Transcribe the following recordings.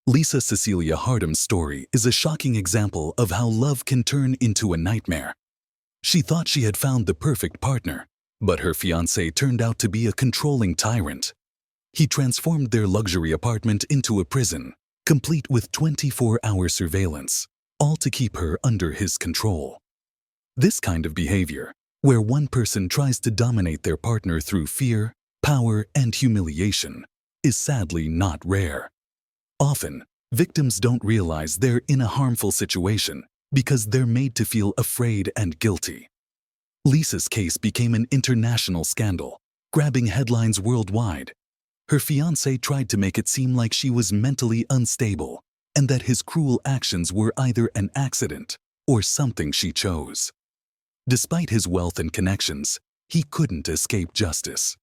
Lisa Cecilia Hardam's story is a shocking example of how love can turn into a nightmare. She thought she had found the perfect partner, but her fiancé turned out to be a controlling tyrant. He transformed their luxury apartment into a prison, complete with 24-hour surveillance, all to keep her under his control. This kind of behavior, where one person tries to dominate their partner through fear, power, and humiliation, is sadly not rare. Often, victims don't realize they're in a harmful situation because they're made to feel afraid and guilty. Lisa's case became an international scandal, grabbing headlines worldwide. Her fiancé tried to make it seem like she was mentally unstable and that his cruel actions were either an accident or something she chose. Despite his wealth and connections, he couldn't escape justice.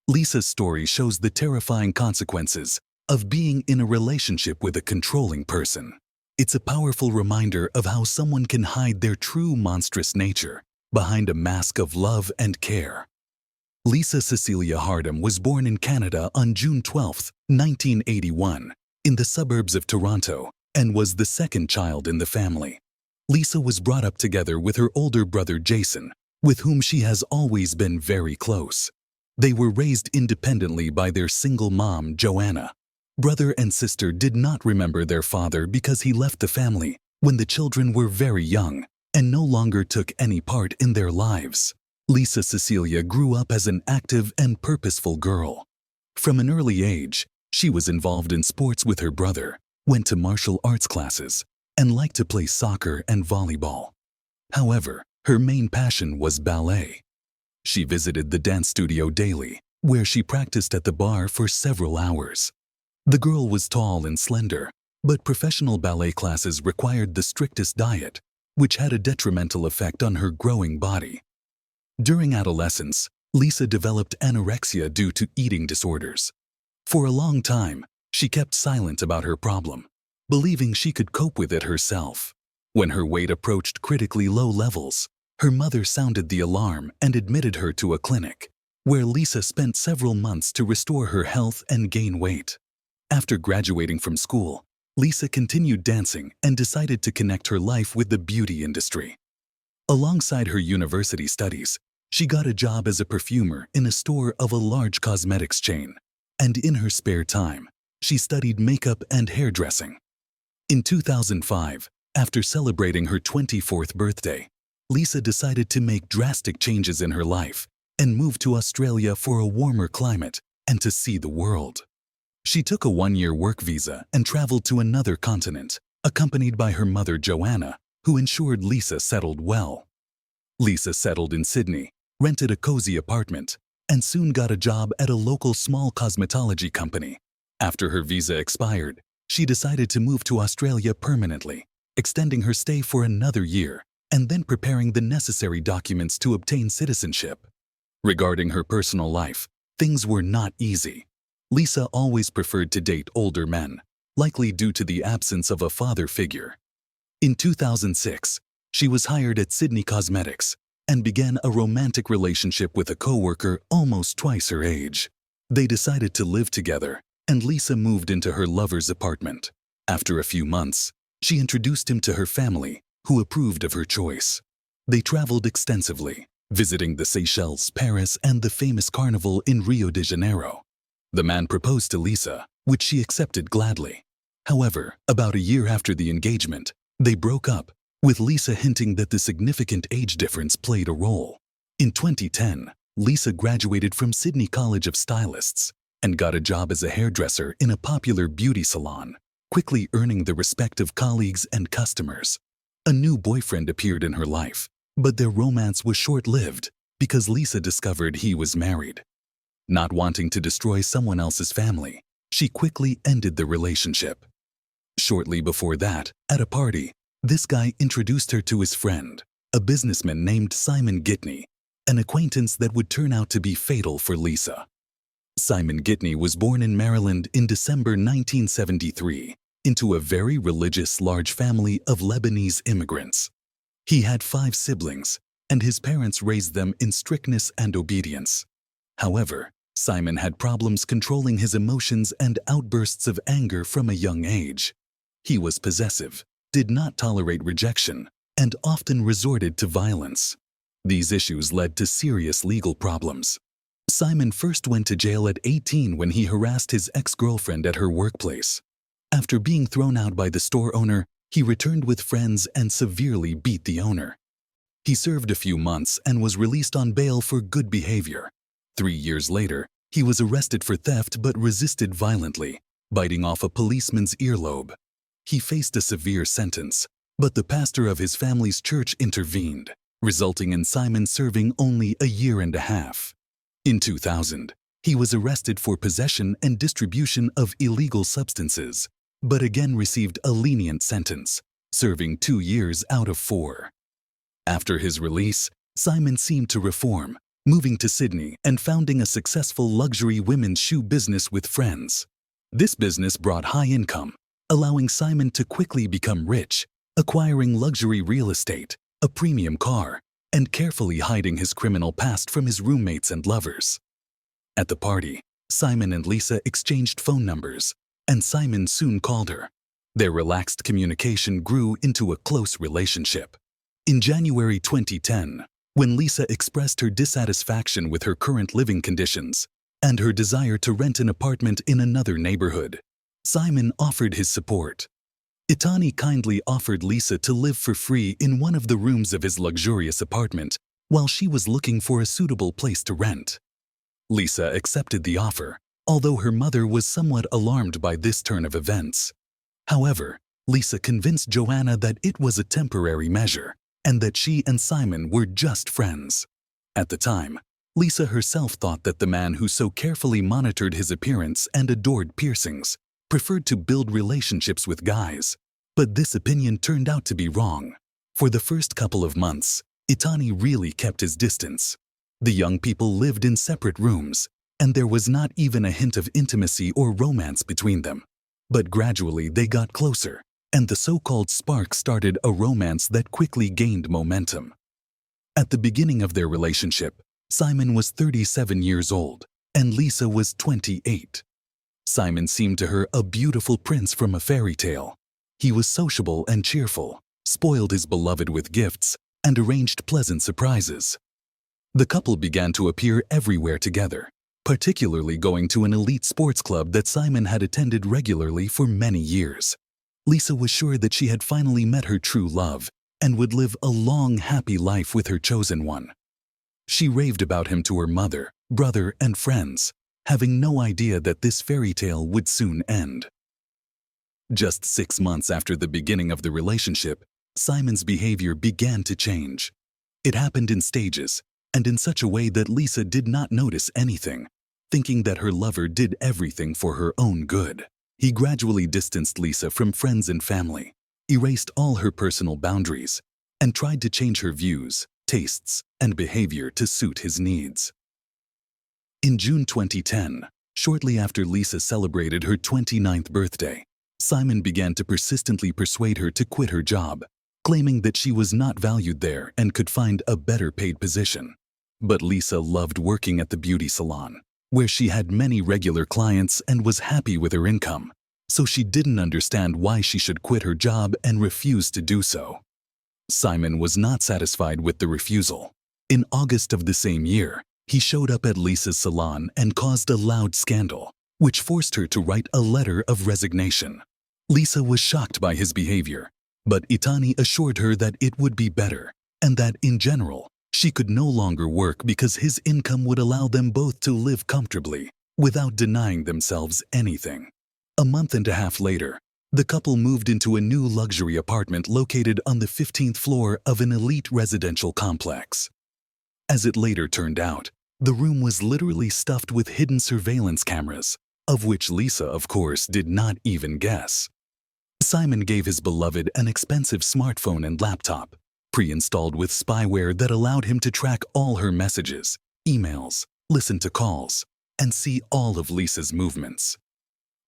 Lisa's story shows the terrifying consequences of being in a relationship with a controlling person. It's a powerful reminder of how someone can hide their true monstrous nature behind a mask of love and care. Lisa Cecilia Hardam was born in Canada on June 12, 1981, in the suburbs of Toronto, and was the second child in the family. Lisa was brought up together with her older brother Jason, with whom she has always been very close. They were raised independently by their single mom, Joanna. Brother and sister did not remember their father because he left the family when the children were very young and no longer took any part in their lives. Lisa Cecilia grew up as an active and purposeful girl. From an early age, she was involved in sports with her brother, went to martial arts classes, and liked to play soccer and volleyball. However, her main passion was ballet. She visited the dance studio daily, where she practiced at the bar for several hours. The girl was tall and slender, but professional ballet classes required the strictest diet, which had a detrimental effect on her growing body. During adolescence, Lisa developed anorexia due to eating disorders. For a long time, she kept silent about her problem, believing she could cope with it herself. When her weight approached critically low levels, her mother sounded the alarm and admitted her to a clinic, where Lisa spent several months to restore her health and gain weight. After graduating from school, Lisa continued dancing and decided to connect her life with the beauty industry. Alongside her university studies, she got a job as a perfumer in a store of a large cosmetics chain, and in her spare time, she studied makeup and hairdressing. In 2005, after celebrating her 24th birthday, Lisa decided to make drastic changes in her life and move to Australia for a warmer climate and to see the world. She took a one-year work visa and traveled to another continent, accompanied by her mother Joanna, who ensured Lisa settled well. Lisa settled in Sydney, rented a cozy apartment, and soon got a job at a local small cosmetology company. After her visa expired, she decided to move to Australia permanently, extending her stay for another year, and then preparing the necessary documents to obtain citizenship. Regarding her personal life, things were not easy. Lisa always preferred to date older men, likely due to the absence of a father figure. In 2006, she was hired at Sydney Cosmetics and began a romantic relationship with a coworker almost twice her age. They decided to live together, and Lisa moved into her lover's apartment. After a few months, she introduced him to her family, who approved of her choice. They traveled extensively, visiting the Seychelles, Paris, and the famous carnival in Rio de Janeiro. The man proposed to Lisa, which she accepted gladly. However, about a year after the engagement, they broke up, with Lisa hinting that the significant age difference played a role. In 2010, Lisa graduated from Sydney College of Stylists and got a job as a hairdresser in a popular beauty salon, quickly earning the respect of colleagues and customers. A new boyfriend appeared in her life, but their romance was short-lived because Lisa discovered he was married. Not wanting to destroy someone else's family, she quickly ended the relationship. Shortly before that, at a party, this guy introduced her to his friend, a businessman named Simon Gitney, an acquaintance that would turn out to be fatal for Lisa. Simon Gitney was born in Maryland in December 1973 into a very religious large family of Lebanese immigrants. He had 5 siblings, and his parents raised them in strictness and obedience. However, Simon had problems controlling his emotions and outbursts of anger from a young age. He was possessive, did not tolerate rejection, and often resorted to violence. These issues led to serious legal problems. Simon first went to jail at 18 when he harassed his ex-girlfriend at her workplace. After being thrown out by the store owner, he returned with friends and severely beat the owner. He served a few months and was released on bail for good behavior. 3 years later, he was arrested for theft but resisted violently, biting off a policeman's earlobe. He faced a severe sentence, but the pastor of his family's church intervened, resulting in Simon serving only a year and a half. In 2000, he was arrested for possession and distribution of illegal substances, but again received a lenient sentence, serving 2 years out of 4. After his release, Simon seemed to reform, moving to Sydney and founding a successful luxury women's shoe business with friends. This business brought high income, allowing Simon to quickly become rich, acquiring luxury real estate, a premium car, and carefully hiding his criminal past from his roommates and lovers. At the party, Simon and Lisa exchanged phone numbers, and Simon soon called her. Their relaxed communication grew into a close relationship. In January 2010, when Lisa expressed her dissatisfaction with her current living conditions and her desire to rent an apartment in another neighborhood, Simon offered his support. Itani kindly offered Lisa to live for free in one of the rooms of his luxurious apartment while she was looking for a suitable place to rent. Lisa accepted the offer, although her mother was somewhat alarmed by this turn of events. However, Lisa convinced Joanna that it was a temporary measure and that she and Simon were just friends. At the time, Lisa herself thought that the man who so carefully monitored his appearance and adored piercings preferred to build relationships with guys, but this opinion turned out to be wrong. For the first couple of months, Itani really kept his distance. The young people lived in separate rooms, and there was not even a hint of intimacy or romance between them. But gradually they got closer, and the so-called spark started a romance that quickly gained momentum. At the beginning of their relationship, Simon was 37 years old, and Lisa was 28. Simon seemed to her a beautiful prince from a fairy tale. He was sociable and cheerful, spoiled his beloved with gifts, and arranged pleasant surprises. The couple began to appear everywhere together, particularly going to an elite sports club that Simon had attended regularly for many years. Lisa was sure that she had finally met her true love and would live a long, happy life with her chosen one. She raved about him to her mother, brother, and friends, having no idea that this fairy tale would soon end. Just 6 months after the beginning of the relationship, Simon's behavior began to change. It happened in stages, and in such a way that Lisa did not notice anything, thinking that her lover did everything for her own good. He gradually distanced Lisa from friends and family, erased all her personal boundaries, and tried to change her views, tastes, and behavior to suit his needs. In June 2010, shortly after Lisa celebrated her 29th birthday, Simon began to persistently persuade her to quit her job, claiming that she was not valued there and could find a better paid position. But Lisa loved working at the beauty salon, where she had many regular clients and was happy with her income, so she didn't understand why she should quit her job and refused to do so. Simon was not satisfied with the refusal. In August of the same year, he showed up at Lisa's salon and caused a loud scandal, which forced her to write a letter of resignation. Lisa was shocked by his behavior, but Itani assured her that it would be better, and that, in general, she could no longer work because his income would allow them both to live comfortably, without denying themselves anything. A month and a half later, the couple moved into a new luxury apartment located on the 15th floor of an elite residential complex. As it later turned out, the room was literally stuffed with hidden surveillance cameras, of which Lisa, of course, did not even guess. Simon gave his beloved an expensive smartphone and laptop, pre-installed with spyware that allowed him to track all her messages, emails, listen to calls, and see all of Lisa's movements.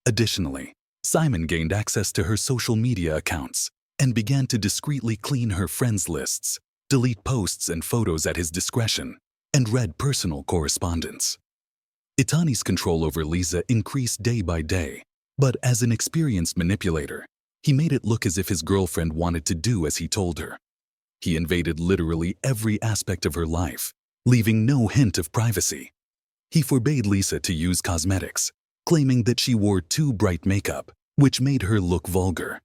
Additionally, Simon gained access to her social media accounts and began to discreetly clean her friends lists, delete posts and photos at his discretion, and read personal correspondence. Itani's control over Lisa increased day by day, but as an experienced manipulator, he made it look as if his girlfriend wanted to do as he told her. He invaded literally every aspect of her life, leaving no hint of privacy. He forbade Lisa to use cosmetics, claiming that she wore too bright makeup, which made her look vulgar.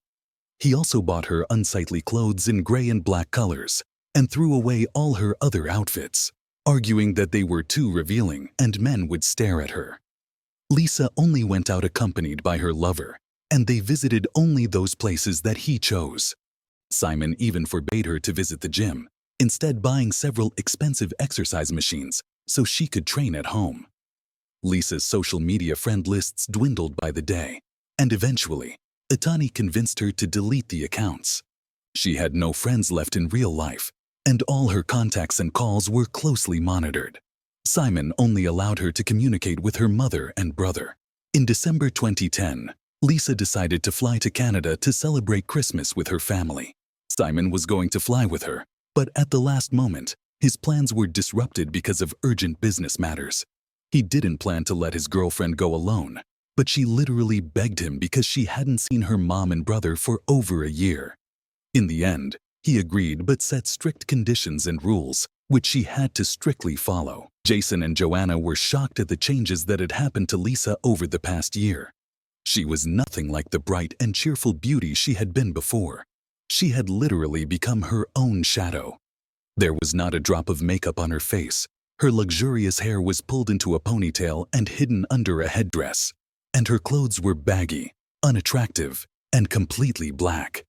He also bought her unsightly clothes in gray and black colors and threw away all her other outfits, arguing that they were too revealing and men would stare at her. Lisa only went out accompanied by her lover, and they visited only those places that he chose. Simon even forbade her to visit the gym, instead buying several expensive exercise machines so she could train at home. Lisa's social media friend lists dwindled by the day, and eventually, Itani convinced her to delete the accounts. She had no friends left in real life, and all her contacts and calls were closely monitored. Simon only allowed her to communicate with her mother and brother. In December 2010, Lisa decided to fly to Canada to celebrate Christmas with her family. Simon was going to fly with her, but at the last moment, his plans were disrupted because of urgent business matters. He didn't plan to let his girlfriend go alone, but she literally begged him because she hadn't seen her mom and brother for over a year. In the end, he agreed but set strict conditions and rules, which she had to strictly follow. Jason and Joanna were shocked at the changes that had happened to Lisa over the past year. She was nothing like the bright and cheerful beauty she had been before. She had literally become her own shadow. There was not a drop of makeup on her face. Her luxurious hair was pulled into a ponytail and hidden under a headdress, and her clothes were baggy, unattractive, and completely black.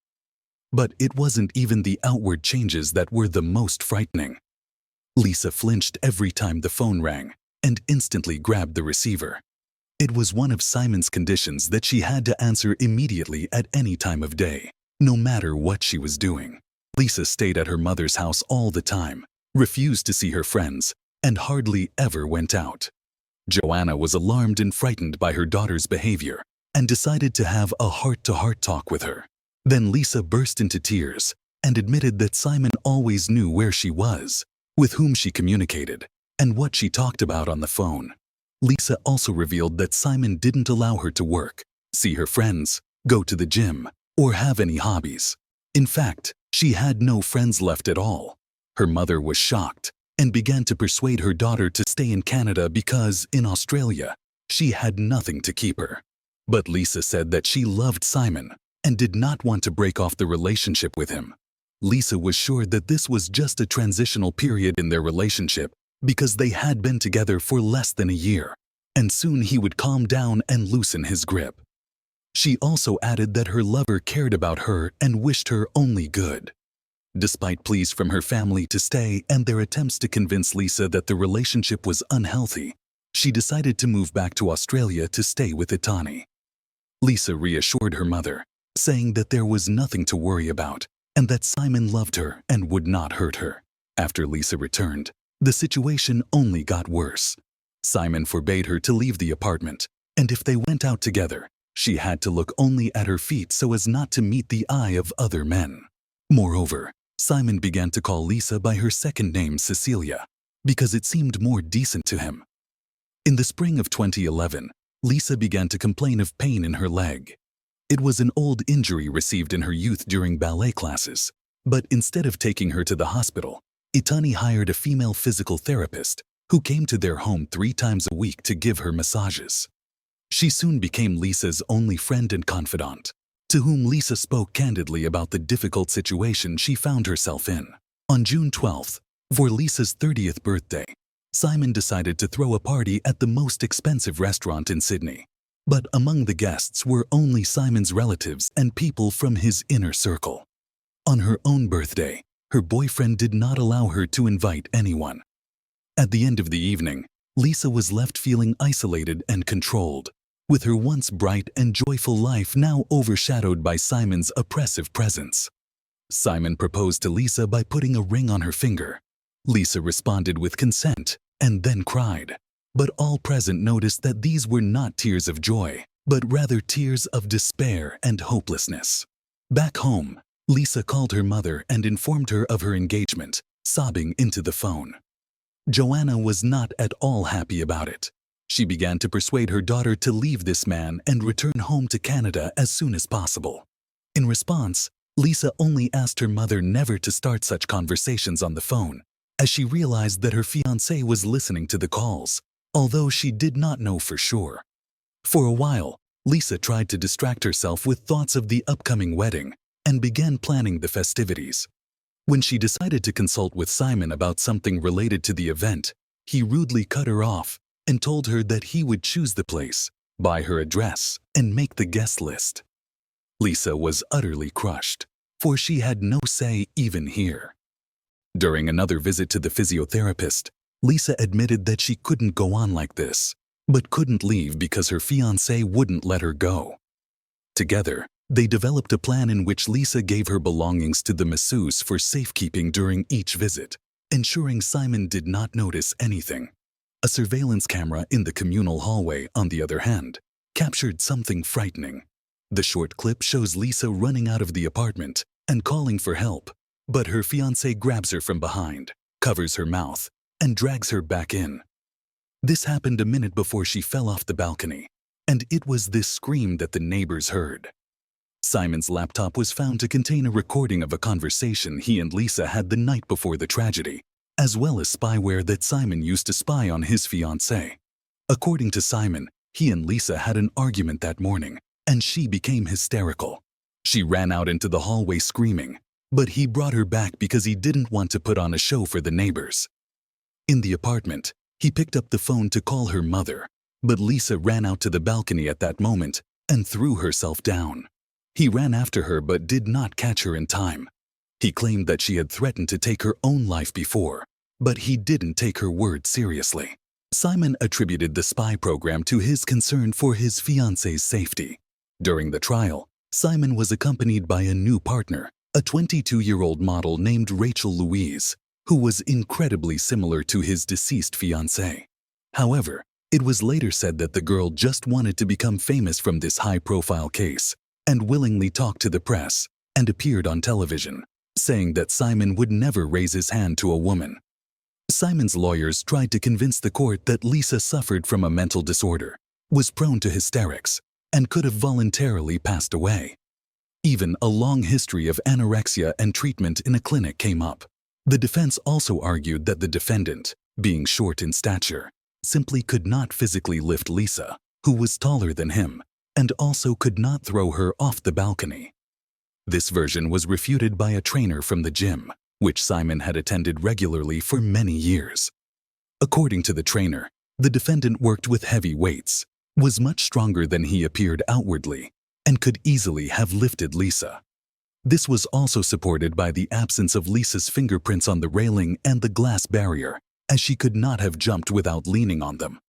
But it wasn't even the outward changes that were the most frightening. Lisa flinched every time the phone rang and instantly grabbed the receiver. It was one of Simon's conditions that she had to answer immediately at any time of day, no matter what she was doing. Lisa stayed at her mother's house all the time, refused to see her friends, and hardly ever went out. Joanna was alarmed and frightened by her daughter's behavior and decided to have a heart-to-heart talk with her. Then Lisa burst into tears and admitted that Simon always knew where she was, with whom she communicated, and what she talked about on the phone. Lisa also revealed that Simon didn't allow her to work, see her friends, go to the gym, or have any hobbies. In fact, she had no friends left at all. Her mother was shocked and began to persuade her daughter to stay in Canada because, in Australia, she had nothing to keep her. But Lisa said that she loved Simon and did not want to break off the relationship with him. Lisa was sure that this was just a transitional period in their relationship because they had been together for less than a year, and soon he would calm down and loosen his grip. She also added that her lover cared about her and wished her only good. Despite pleas from her family to stay and their attempts to convince Lisa that the relationship was unhealthy, she decided to move back to Australia to stay with Itani. Lisa reassured her mother, saying that there was nothing to worry about and that Simon loved her and would not hurt her. After Lisa returned, the situation only got worse. Simon forbade her to leave the apartment, and if they went out together, she had to look only at her feet so as not to meet the eye of other men. Moreover, Simon began to call Lisa by her second name, Cecilia, because it seemed more decent to him. In the spring of 2011, Lisa began to complain of pain in her leg. It was an old injury received in her youth during ballet classes, but instead of taking her to the hospital, Itani hired a female physical therapist who came to their home 3 times a week to give her massages. She soon became Lisa's only friend and confidant, to whom Lisa spoke candidly about the difficult situation she found herself in. On June 12th, for Lisa's 30th birthday, Simon decided to throw a party at the most expensive restaurant in Sydney. But among the guests were only Simon's relatives and people from his inner circle. On her own birthday, her boyfriend did not allow her to invite anyone. At the end of the evening, Lisa was left feeling isolated and controlled, with her once bright and joyful life now overshadowed by Simon's oppressive presence. Simon proposed to Lisa by putting a ring on her finger. Lisa responded with consent and then cried. But all present noticed that these were not tears of joy, but rather tears of despair and hopelessness. Back home, Lisa called her mother and informed her of her engagement, sobbing into the phone. Joanna was not at all happy about it. She began to persuade her daughter to leave this man and return home to Canada as soon as possible. In response, Lisa only asked her mother never to start such conversations on the phone, as she realized that her fiancé was listening to the calls, although she did not know for sure. For a while, Lisa tried to distract herself with thoughts of the upcoming wedding and began planning the festivities. When she decided to consult with Simon about something related to the event, he rudely cut her off and told her that he would choose the place, buy her address, and make the guest list. Lisa was utterly crushed, for she had no say even here. During another visit to the physiotherapist, Lisa admitted that she couldn't go on like this, but couldn't leave because her fiancé wouldn't let her go. Together, they developed a plan in which Lisa gave her belongings to the masseuse for safekeeping during each visit, ensuring Simon did not notice anything. A surveillance camera in the communal hallway, on the other hand, captured something frightening. The short clip shows Lisa running out of the apartment and calling for help, but her fiancé grabs her from behind, covers her mouth, and drags her back in. This happened a minute before she fell off the balcony, and it was this scream that the neighbors heard. Simon's laptop was found to contain a recording of a conversation he and Lisa had the night before the tragedy, as well as spyware that Simon used to spy on his fiancée. According to Simon, he and Lisa had an argument that morning, and she became hysterical. She ran out into the hallway screaming, but he brought her back because he didn't want to put on a show for the neighbors. In the apartment, he picked up the phone to call her mother, but Lisa ran out to the balcony at that moment and threw herself down. He ran after her but did not catch her in time. He claimed that she had threatened to take her own life before, but he didn't take her word seriously. Simon attributed the spy program to his concern for his fiancée's safety. During the trial, Simon was accompanied by a new partner, a 22-year-old model named Rachel Louise, who was incredibly similar to his deceased fiancé. However, it was later said that the girl just wanted to become famous from this high-profile case and willingly talked to the press and appeared on television, saying that Simon would never raise his hand to a woman. Simon's lawyers tried to convince the court that Lisa suffered from a mental disorder, was prone to hysterics, and could have voluntarily passed away. Even a long history of anorexia and treatment in a clinic came up. The defense also argued that the defendant, being short in stature, simply could not physically lift Lisa, who was taller than him, and also could not throw her off the balcony. This version was refuted by a trainer from the gym, which Simon had attended regularly for many years. According to the trainer, the defendant worked with heavy weights, was much stronger than he appeared outwardly, and could easily have lifted Lisa. This was also supported by the absence of Lisa's fingerprints on the railing and the glass barrier, as she could not have jumped without leaning on them.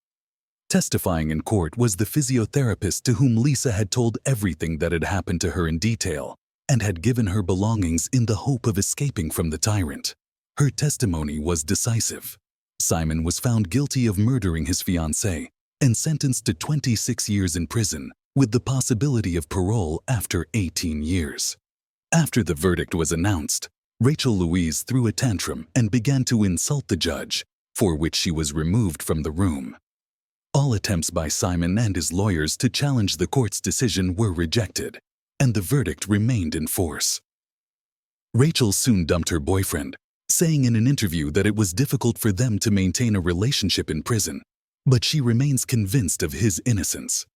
Testifying in court was the physiotherapist to whom Lisa had told everything that had happened to her in detail and had given her belongings in the hope of escaping from the tyrant. Her testimony was decisive. Simon was found guilty of murdering his fiancée and sentenced to 26 years in prison with the possibility of parole after 18 years. After the verdict was announced, Rachel Louise threw a tantrum and began to insult the judge, for which she was removed from the room. All attempts by Simon and his lawyers to challenge the court's decision were rejected, and the verdict remained in force. Rachel soon dumped her boyfriend, saying in an interview that it was difficult for them to maintain a relationship in prison, but she remains convinced of his innocence.